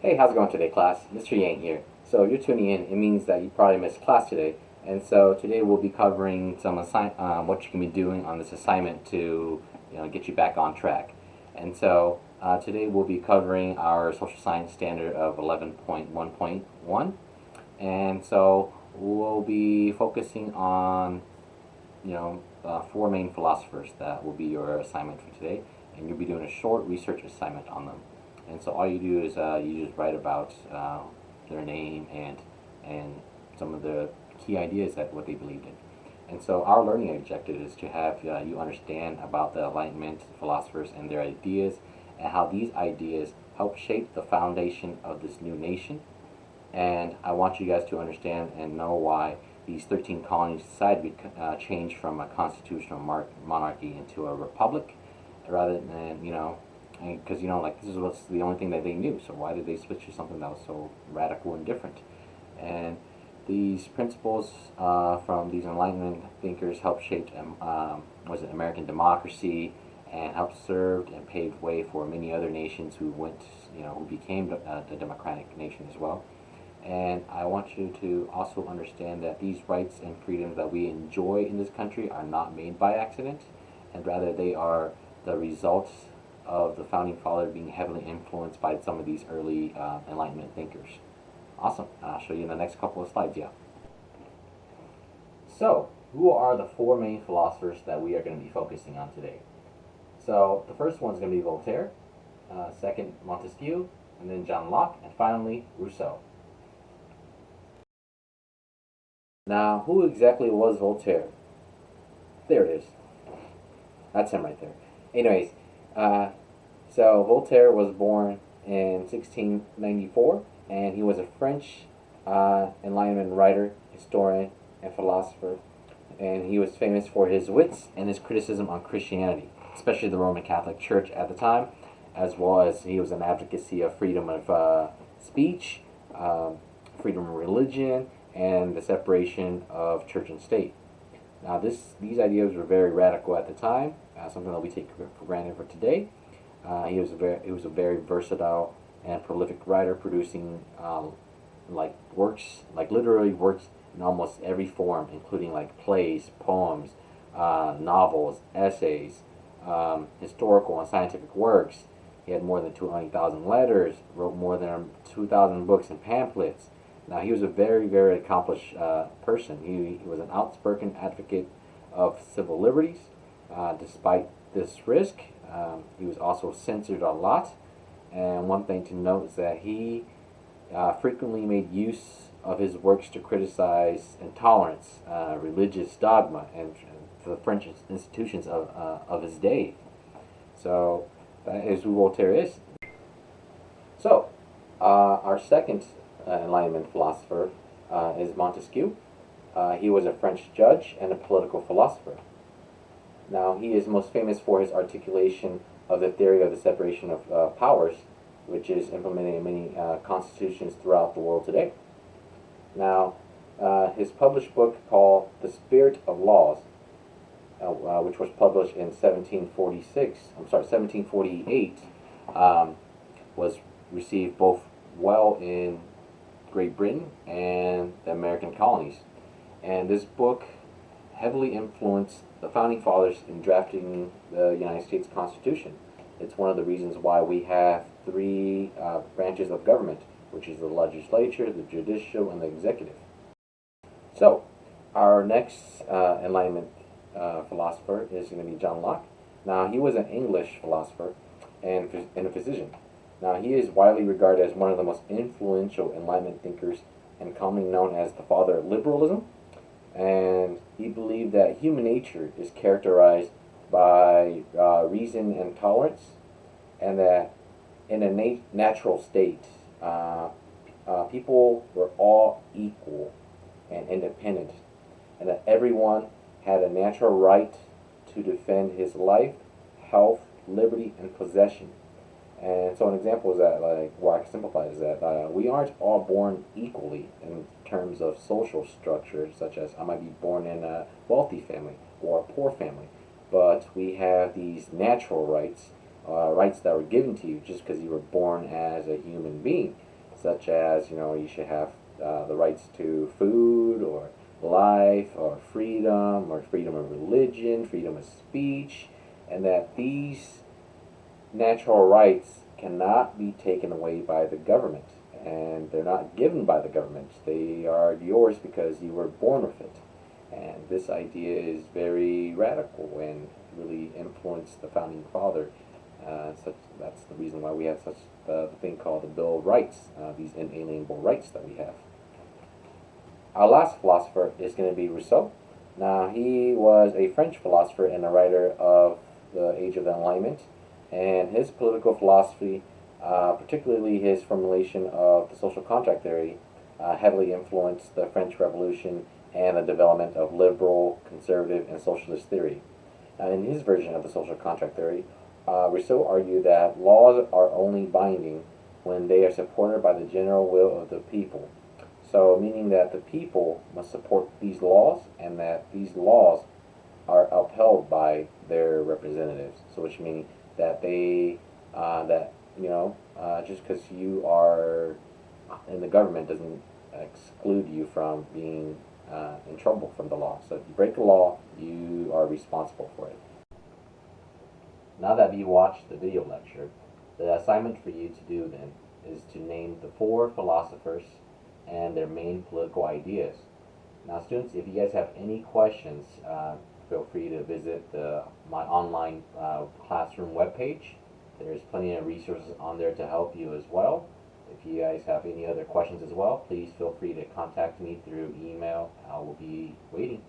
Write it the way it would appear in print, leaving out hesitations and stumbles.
Hey, how's it going today, class? Mr. Yang here. So if you're tuning in, it means that you probably missed class today. And so today we'll be covering what you can be doing on this assignment to get you back on track. And so today we'll be covering our social science standard of 11.1.1. And so we'll be focusing on four main philosophers that will be your assignment for today, and you'll be doing a short research assignment on them. And so all you do is you just write about their name and some of the key ideas that what they believed in. And so our learning objective is to have you understand about the Enlightenment philosophers and their ideas, and how these ideas help shape the foundation of this new nation. And I want you guys to understand and know why these 13 colonies decided to change from a constitutional monarchy into a republic, rather than, because like this was the only thing that they knew. So why did they switch to something that was so radical and different? And these principles from these Enlightenment thinkers helped shape was it American democracy, and helped serve and paved way for many other nations who became a democratic nation as well. And I want you to also understand that these rights and freedoms that we enjoy in this country are not made by accident, and rather they are the results of the founding fathers being heavily influenced by some of these early Enlightenment thinkers. Awesome. I'll show you in the next couple of slides, yeah. So, who are the four main philosophers that we are going to be focusing on today? So, the first one is going to be Voltaire, second, Montesquieu, and then John Locke, and finally, Rousseau. Now, who exactly was Voltaire? There it is. That's him right there. Anyways, uh, so Voltaire was born in 1694, and he was a French Enlightenment writer, historian, and philosopher. And he was famous for his wits and his criticism on Christianity, especially the Roman Catholic Church at the time, as well as he was an advocacy of freedom of speech, freedom of religion, and the separation of church and state. Now, these ideas were very radical at the time, something that we take for granted for today. He was a very versatile and prolific writer, producing literary works in almost every form, including like plays, poems, novels, essays, historical and scientific works. He had more than 200,000 letters, wrote more than 2,000 books and pamphlets. Now, he was a very, very accomplished person. He was an outspoken advocate of civil liberties. Despite this risk, he was also censored a lot. And one thing to note is that he frequently made use of his works to criticize intolerance, religious dogma, and the French institutions of his day. So that is who Voltaire is. So, our second Enlightenment philosopher is Montesquieu. He was a French judge and a political philosopher. Now, he is most famous for his articulation of the theory of the separation of powers, which is implemented in many constitutions throughout the world today. Now, his published book called The Spirit of Laws, which was published in 1748, was received both well in Great Britain and the American colonies. And this book heavily influenced the founding fathers in drafting the United States Constitution. It's one of the reasons why we have three branches of government, which is the legislature, the judicial, and the executive. So, our next Enlightenment philosopher is going to be John Locke. Now, he was an English philosopher and a physician. Now, he is widely regarded as one of the most influential Enlightenment thinkers and commonly known as the father of liberalism. And he believed that human nature is characterized by reason and tolerance, and that in a natural state, people were all equal and independent, and that everyone had a natural right to defend his life, health, liberty, and possession. And so an example is that, like, what I can simplify is that we aren't all born equally in terms of social structure, such as I might be born in a wealthy family or a poor family, but we have these natural rights, rights that were given to you just because you were born as a human being. such as, you should have the rights to food or life or freedom of religion, freedom of speech, and that these natural rights cannot be taken away by the government, and they're not given by the government. They are yours because you were born with it. And this idea is very radical and really influenced the founding father. That's the reason why we have such the thing called the Bill of Rights, these inalienable rights that we have. Our last philosopher is going to be Rousseau. Now, he was a French philosopher and a writer of the Age of the Enlightenment, and his political philosophy, particularly his formulation of the social contract theory, heavily influenced the French Revolution and the development of liberal, conservative, and socialist theory. In his version of the social contract theory, Rousseau argued that laws are only binding when they are supported by the general will of the people. So, meaning that the people must support these laws and that these laws are upheld by their representatives. So, which means that just because you are in the government doesn't exclude you from being in trouble from the law. So if you break the law, you are responsible for it. Now that you watched the video lecture, the assignment for you to do then is to name the 4 philosophers and their main political ideas. Now students, if you guys have any questions, feel free to visit my online classroom webpage. There's plenty of resources on there to help you as well. If you guys have any other questions as well, please feel free to contact me through email. I will be waiting.